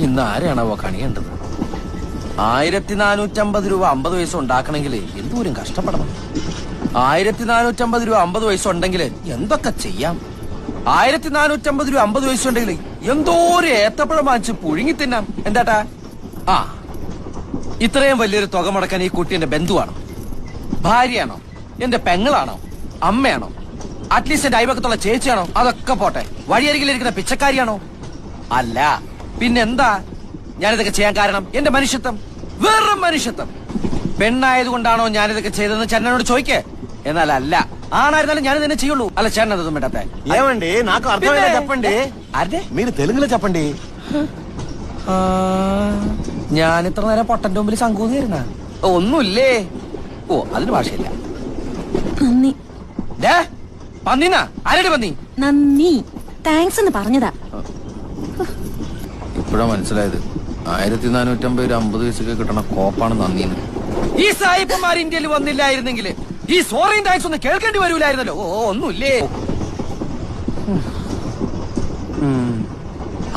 ഇന്ന് ആരെയാണാവോ കണിയേണ്ടത്? 1450 രൂപ 50 പൈസ ഉണ്ടാക്കണമെങ്കിൽ എന്തോരം കഷ്ടപ്പെടണം. 1450 രൂപ 50 പൈസ ഉണ്ടെങ്കിൽ എന്തൊക്കെ ചെയ്യാം. 1450 രൂപ 50 പൈസ ഉണ്ടെങ്കിൽ എന്തോരം ഏത്തപ്പഴം വാങ്ങിച്ച് പുഴുങ്ങി തിന്നാം. എന്താട്ടാ? ആ, ഇത്രയും വലിയൊരു തുക മുടക്കാൻ ഈ കുട്ടി എന്റെ ബന്ധുവാണോ, ഭാര്യയാണോ, എന്റെ പെങ്ങളാണോ, അമ്മയാണോ, അറ്റ്ലീസ്റ്റ് എന്റെ അയൽവക്കത്തുള്ള ചേച്ചിയാണോ? അതൊക്കെ പോട്ടെ, വഴിയരികിലിരിക്കുന്ന പിച്ചക്കാരിയാണോ? അല്ല, പിന്നെന്താ ഞാനിതൊക്കെ ചെയ്യാൻ കാരണം? എന്റെ മനുഷ്യത്വം, വെറും മനുഷ്യത്വം. പെണ്ണായതുകൊണ്ടാണോ ഞാനിതൊക്കെ ചെയ്തതെന്ന് ചേട്ടനോട് ചോദിക്കേ. എന്നാൽ അല്ല, ఆనారిదాలు నేను నిన్నే చెయ్యుళ్ళు అలా చేరనదు మేటతే ఏమండి నాకు అర్థమైంది చెప్పండి అదే మీరు తెలుగులో చెప్పండి ഞാൻ ഇത്ര നേരം പൊട്ടന്റെ മുമ്പിൽ ശങ്കൂന്നിരുന്ന ഒന്നുമില്ലേ ഓ അതിന് ഭാഷയില്ല നന്ദി പന്നിനാ ആരുടെ പന്നി നന്ദി താങ്ക്സ് എന്ന് പറഞ്ഞതാ ഇപ്പഴാ മനസ്സിലായത് 1450 50 പൈസക്ക് കിട്ടണ കോപ്പാണ് നന്ദിന്ന് ഈ സായിപ്പന്മാർ ഇന്ത്യയിൽ വന്നില്ലായിരുന്നെങ്കിൽ ഈ സോറിയും ടാക്സ് ഒന്ന് കേൾക്കേണ്ടി വരൂലായിരുന്നല്ലോ ഓ ഒന്നുമില്ലേ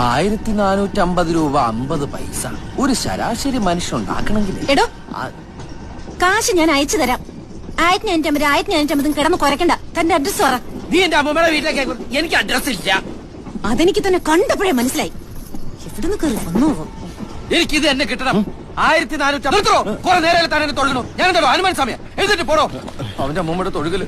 1450 രൂപ 50 പൈസ ഒരു ശരാശരി മനുഷ്യൻ ഉണ്ടാക്കണമെങ്കിൽ എടോ കാശ് ഞാൻ അയച്ചു തരാം 1550 കിടന്ന് കുറയ്ക്കണ്ട തന്റെ അഡ്രസ് പറ നീ എന്റെ അമ്മമ്മയുടെ വീട്ടിലേക്ക് എനിക്ക് അഡ്രസ് ഇല്ല അതെനിക്ക് തന്നെ കണ്ടപ്പോഴേ മനസ്സിലായി എവിടുന്ന് കയറി വന്നോ എനിക്കിത് എന്നെ കിട്ടണം 1450 കുറെ നേരം താൻ എന്നെ തൊഴുകണോ ഞാൻ എന്താണോ ഹനുമാൻ സമയം എഴുതിട്ട് പോടോ അവന്റെ അമ്മമ്മയുടെ തൊഴുകല്